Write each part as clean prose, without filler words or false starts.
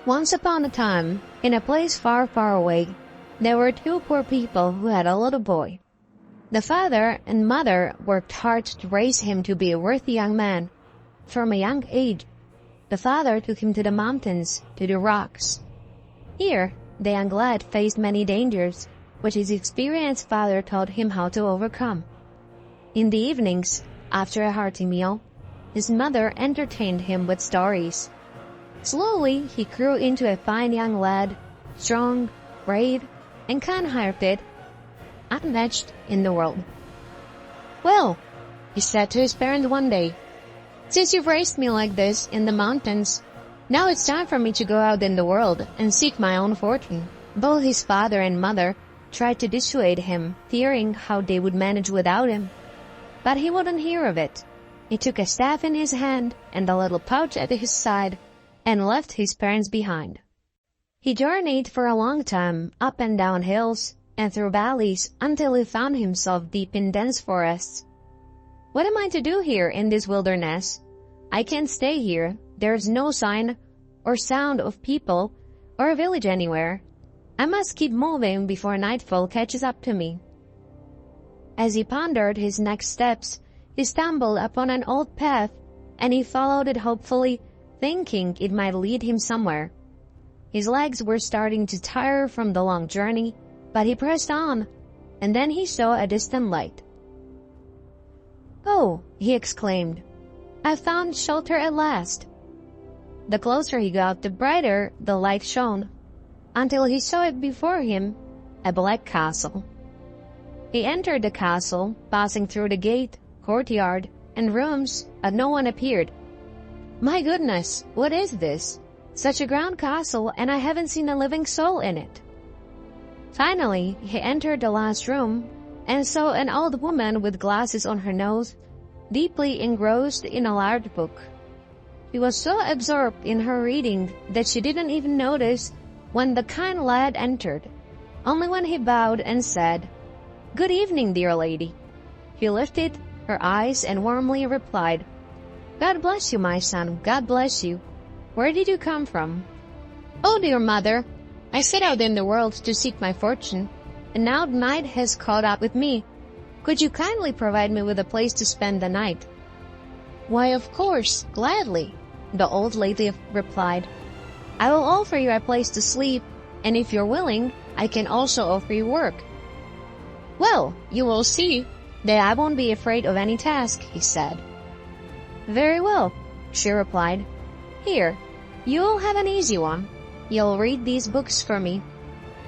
Once upon a time, in a place far, far away, there were two poor people who had a little boy. The father and mother worked hard to raise him to be a worthy young man. From a young age, the father took him to the mountains, to the rocks. Here, the young lad faced many dangers, which his experienced father taught him how to overcome. In the evenings, after a hearty meal, his mother entertained him with stories. Slowly, he grew into a fine young lad, strong, brave, and kind-hearted, unmatched in the world. "Well," he said to his parents one day, "since you've raised me like this in the mountains, now it's time for me to go out in the world and seek my own fortune." Both his father and mother tried to dissuade him, fearing how they would manage without him. But he wouldn't hear of it. He took a staff in his hand and a little pouch at his side and left his parents behind. He journeyed for a long time, up and down hills and through valleys, until he found himself deep in dense forests. "What am I to do here in this wilderness? I can't stay here. There's no sign or sound of people or a village anywhere. I must keep moving before nightfall catches up to me." As he pondered his next steps, he stumbled upon an old path, and he followed it hopefully, thinking it might lead him somewhere. His legs were starting to tire from the long journey, but he pressed on, and then he saw a distant light. "Oh," he exclaimed, "I've found shelter at last." The closer he got, the brighter the light shone, until he saw it before him, a black castle. He entered the castle, passing through the gate, courtyard, and rooms, but no one appeared. "My goodness, what is this? Such a grand castle, and I haven't seen a living soul in it." Finally, he entered the last room and saw an old woman with glasses on her nose, deeply engrossed in a large book. She was so absorbed in her reading that she didn't even notice when the kind lad entered, only when he bowed and said, "Good evening, dear lady." She lifted her eyes and warmly replied, "God bless you, my son, God bless you. Where did you come from?" "Oh, dear mother, I set out in the world to seek my fortune, and now the night has caught up with me. Could you kindly provide me with a place to spend the night?" "Why, of course, gladly," the old lady replied. "I will offer you a place to sleep, and if you're willing, I can also offer you work." "Well, you will see that I won't be afraid of any task," he said. "Very well," she replied. "Here, you'll have an easy one. You'll read these books for me.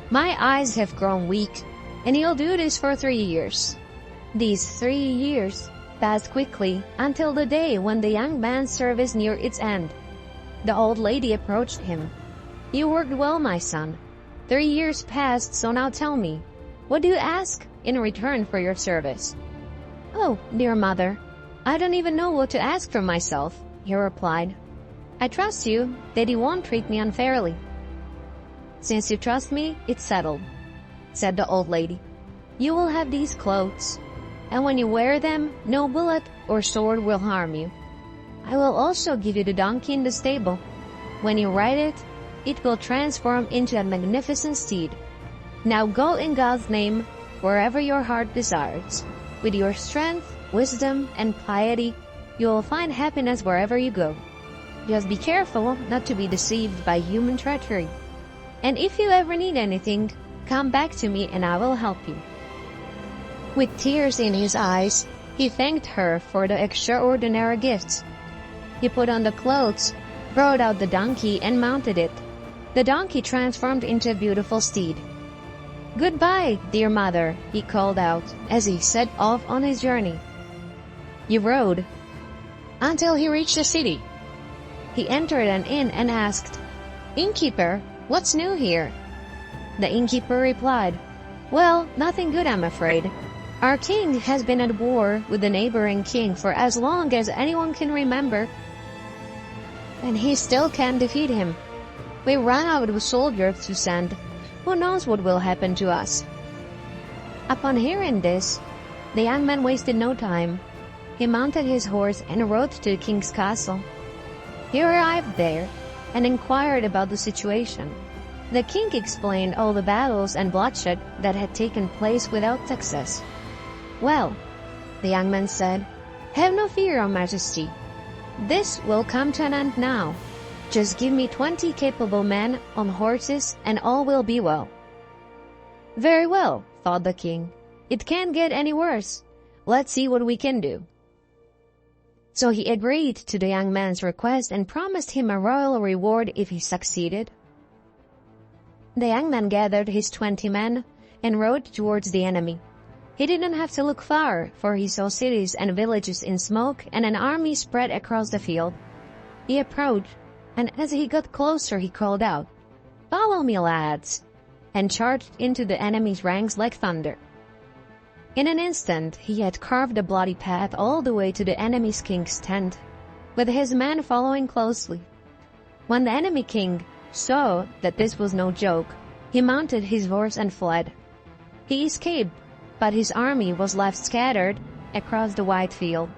My eyes have grown weak, and you'll do this for 3 years." These 3 years passed quickly until the day when the young man's service neared its end. The old lady approached him. "You worked well, my son. 3 years passed, so now tell me, what do you ask in return for your service?" "Oh, dear mother, I don't even know what to ask for myself," he replied. "I trust you that you won't treat me unfairly." "Since you trust me, it's settled," said the old lady. "You will have these clothes, and when you wear them, no bullet or sword will harm you. I will also give you the donkey in the stable. When you ride it, it will transform into a magnificent steed. Now go in God's name wherever your heart desires. With your strength, wisdom, and piety, you will find happiness wherever you go. Just be careful not to be deceived by human treachery. And if you ever need anything, come back to me and I will help you." With tears in his eyes, he thanked her for the extraordinary gifts. He put on the clothes, brought out the donkey, and mounted it. The donkey transformed into a beautiful steed. "Goodbye, dear mother," he called out as he set off on his journey. He rode until he reached the city. He entered an inn and asked, "Innkeeper, what's new here?" The innkeeper replied, "Well, nothing good, I'm afraid. Our king has been at war with the neighboring king for as long as anyone can remember, and he still can't defeat him. We ran out of soldiers to send. Who knows what will happen to us?" Upon hearing this, the young man wasted no time. He mounted his horse and rode to the king's castle. He arrived there, and inquired about the situation. The king explained all the battles and bloodshed that had taken place without success. "Well," the young man said, "have no fear, Your Majesty. This will come to an end now. Just give me 20 capable men on horses and all will be well." "Very well," thought the king. "It can't get any worse. Let's see what we can do." So he agreed to the young man's request and promised him a royal reward if he succeeded. The young man gathered his 20 men and rode towards the enemy. He didn't have to look far, for he saw cities and villages in smoke and an army spread across the field. He approached, and as he got closer he called out, "Follow me, lads," and charged into the enemy's ranks like thunder. In an instant he had carved a bloody path all the way to the enemy's king's tent, with his men following closely. When the enemy king saw that this was no joke, he mounted his horse and fled. He escaped, but his army was left scattered across the wide field.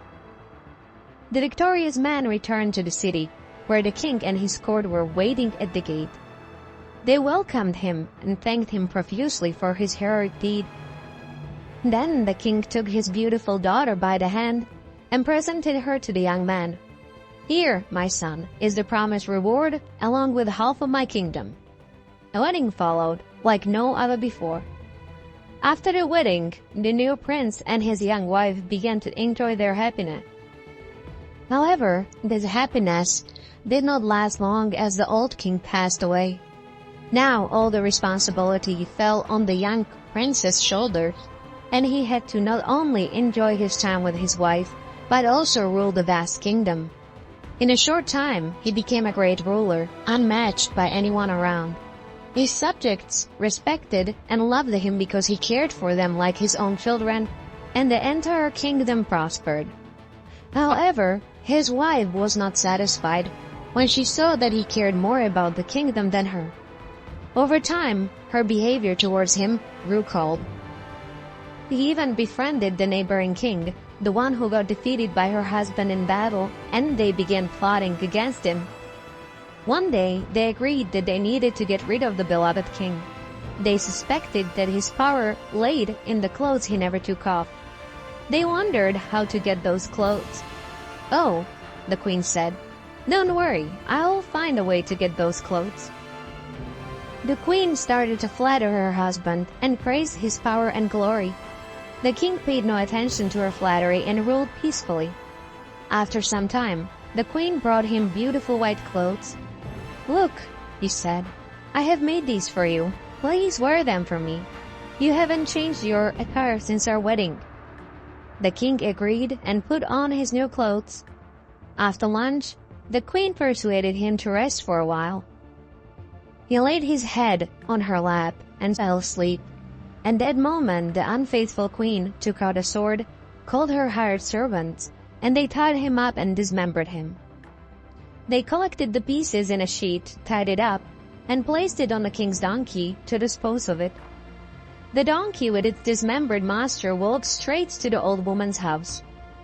The victorious man returned to the city, where the king and his court were waiting at the gate. They welcomed him and thanked him profusely for his heroic deed. Then the king took his beautiful daughter by the hand and presented her to the young man. "Here, my son, is the promised reward, along with half of my kingdom." A wedding followed, like no other before. After the wedding, the new prince and his young wife began to enjoy their happiness. However, this happiness did not last long as the old king passed away. Now all the responsibility fell on the young prince's shoulders, and he had to not only enjoy his time with his wife, but also rule the vast kingdom. In a short time, he became a great ruler, unmatched by anyone around. His subjects respected and loved him because he cared for them like his own children, and the entire kingdom prospered. However, his wife was not satisfied when she saw that he cared more about the kingdom than her. Over time, her behavior towards him grew cold. He even befriended the neighboring king, the one who got defeated by her husband in battle, and they began plotting against him. One day, they agreed that they needed to get rid of the beloved king. They suspected that his power laid in the clothes he never took off. They wondered how to get those clothes. "Oh," the queen said, "don't worry, I'll find a way to get those clothes." The queen started to flatter her husband and praise his power and glory. The king paid no attention to her flattery and ruled peacefully. After some time, the queen brought him beautiful white clothes. "Look," he said, "I have made these for you. Please wear them for me. You haven't changed your attire since our wedding." The king agreed and put on his new clothes. After lunch, the queen persuaded him to rest for a while. He laid his head on her lap and fell asleep. At that moment, the unfaithful queen took out a sword, called her hired servants, and they tied him up and dismembered him. They collected the pieces in a sheet, tied it up, and placed it on the king's donkey to dispose of it. The donkey with its dismembered master walked straight to the old woman's house.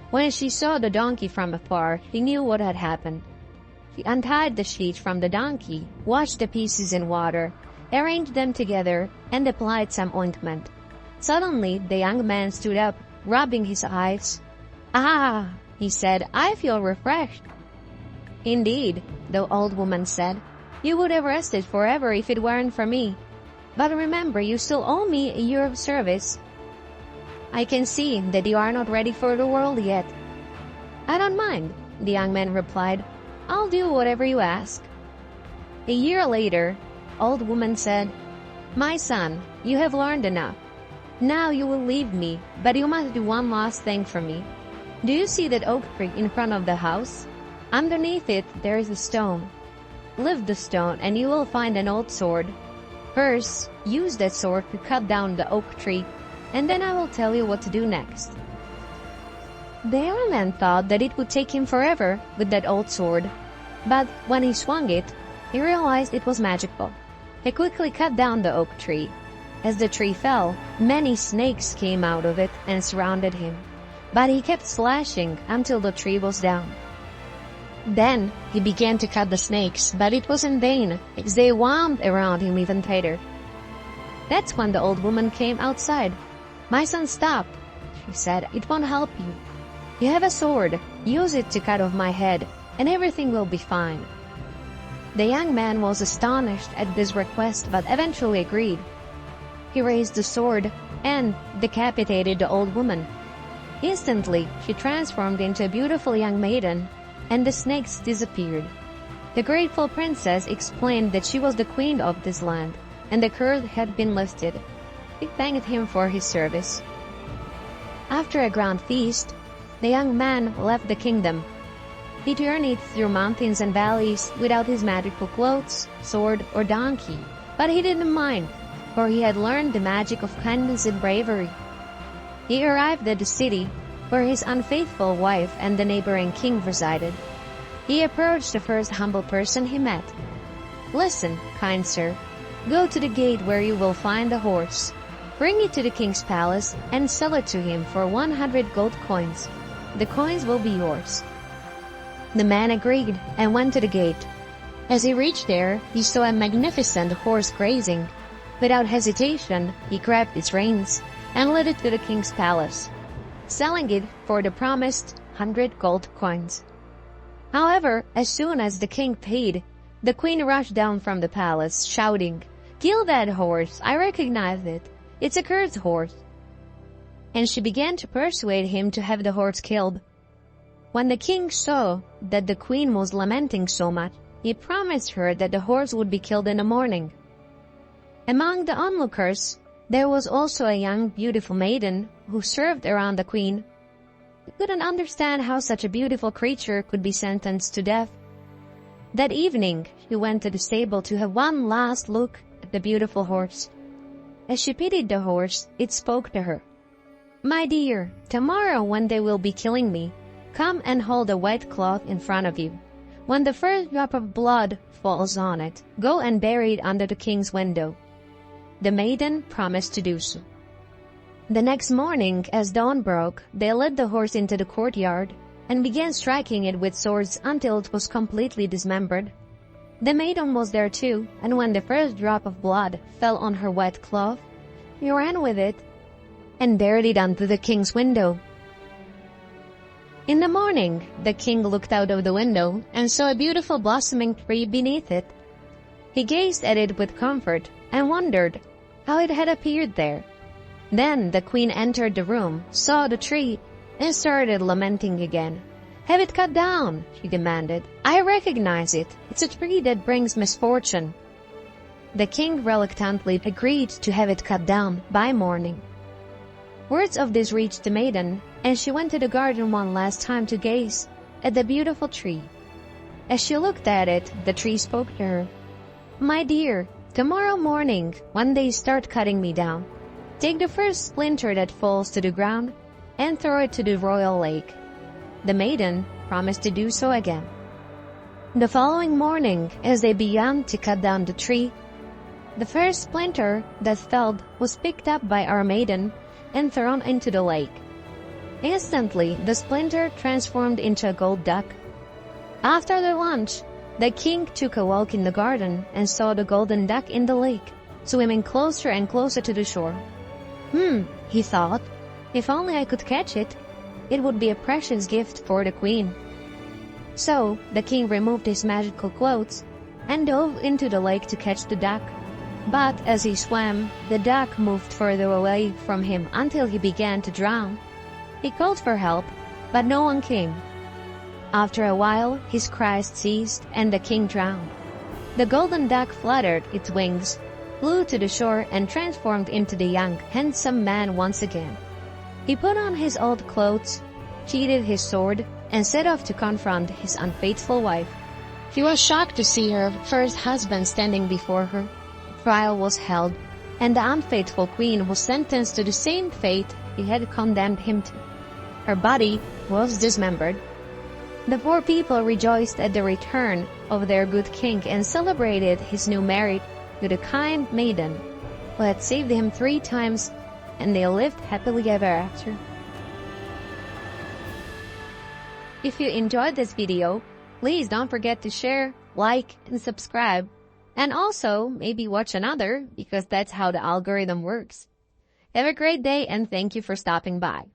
When she saw the donkey from afar, she knew what had happened. She untied the sheet from the donkey, washed the pieces in water, arranged them together, and applied some ointment. Suddenly, the young man stood up, rubbing his eyes. "Ah," he said, "I feel refreshed." "Indeed," the old woman said, "you would have rested forever if it weren't for me. But remember, you still owe me a year of service." "I can see that you are not ready for the world yet." "I don't mind," the young man replied. "I'll do whatever you ask." A year later, old woman said, "My son, you have learned enough. Now you will leave me, but you must do one last thing for me. Do you see that oak tree in front of the house? Underneath it there is a stone. Lift the stone and you will find an old sword. First, use that sword to cut down the oak tree, and then I will tell you what to do next." The young man thought that it would take him forever with that old sword, but when he swung it, he realized it was magical. He quickly cut down the oak tree. As the tree fell, many snakes came out of it and surrounded him, but he kept slashing until the tree was down. Then he began to cut the snakes, but it was in vain, as they wound around him even tighter. That's when the old woman came outside. "My son, stop," she said. "It won't help you. You have a sword. Use it to cut off my head, and everything will be fine." The young man was astonished at this request, but eventually agreed. He raised the sword and decapitated the old woman. Instantly, she transformed into a beautiful young maiden, and the snakes disappeared. The grateful princess explained that she was the queen of this land, and the curse had been lifted. She thanked him for his service. After a grand feast, the young man left the kingdom. He journeyed through mountains and valleys without his magical clothes, sword, or donkey, but he didn't mind, for he had learned the magic of kindness and bravery. He arrived at the city where his unfaithful wife and the neighboring king resided. He approached the first humble person he met. "Listen, kind sir, go to the gate where you will find a horse. Bring it to the king's palace and sell it to him for 100 gold coins. The coins will be yours." The man agreed and went to the gate. As he reached there, he saw a magnificent horse grazing. Without hesitation, he grabbed its reins and led it to the king's palace, selling it for the promised 100 gold coins. However, as soon as the king paid, the queen rushed down from the palace, shouting, "Kill that horse! I recognize it! It's a cursed horse!" And she began to persuade him to have the horse killed. When the king saw that the queen was lamenting so much, he promised her that the horse would be killed in the morning. Among the onlookers, there was also a young, beautiful maiden who served around the queen. He couldn't understand how such a beautiful creature could be sentenced to death. That evening, he went to the stable to have one last look at the beautiful horse. As she pitied the horse, it spoke to her. "My dear, tomorrow when they will be killing me, come and hold a white cloth in front of you. When the first drop of blood falls on it, go and bury it under the king's window." The maiden promised to do so. The next morning, as dawn broke, they led the horse into the courtyard and began striking it with swords until it was completely dismembered. The maiden was there too, and when the first drop of blood fell on her white cloth, he ran with it and buried it under the king's window. In the morning, the king looked out of the window and saw a beautiful blossoming tree beneath it. He gazed at it with comfort and wondered how it had appeared there. Then the queen entered the room, saw the tree, and started lamenting again. "Have it cut down," she demanded. "I recognize it. It's a tree that brings misfortune." The king reluctantly agreed to have it cut down by morning. Words of this reached the maiden, and she went to the garden one last time to gaze at the beautiful tree. As she looked at it, the tree spoke to her. "My dear, tomorrow morning, when they start cutting me down, take the first splinter that falls to the ground and throw it to the royal lake." The maiden promised to do so again. The following morning, as they began to cut down the tree, the first splinter that fell was picked up by our maiden and thrown into the lake. Instantly, the splinter transformed into a gold duck. After their lunch, the king took a walk in the garden and saw the golden duck in the lake, swimming closer and closer to the shore. He thought, "If only I could catch it, it would be a precious gift for the queen." So, the king removed his magical clothes and dove into the lake to catch the duck. But as he swam, the duck moved further away from him until he began to drown. He called for help, but no one came. After a while, his cries ceased and the king drowned. The golden duck fluttered its wings, flew to the shore, and transformed into the young, handsome man once again. He put on his old clothes, sheathed his sword, and set off to confront his unfaithful wife. She was shocked to see her first husband standing before her. Trial was held, and the unfaithful queen was sentenced to the same fate he had condemned him to. Her body was dismembered. The poor people rejoiced at the return of their good king and celebrated his new marriage with a kind maiden who had saved him 3 times, and they lived happily ever after. If you enjoyed this video, Please don't forget to share, like, and subscribe. And also, maybe watch another, because that's how the algorithm works. Have a great day and thank you for stopping by.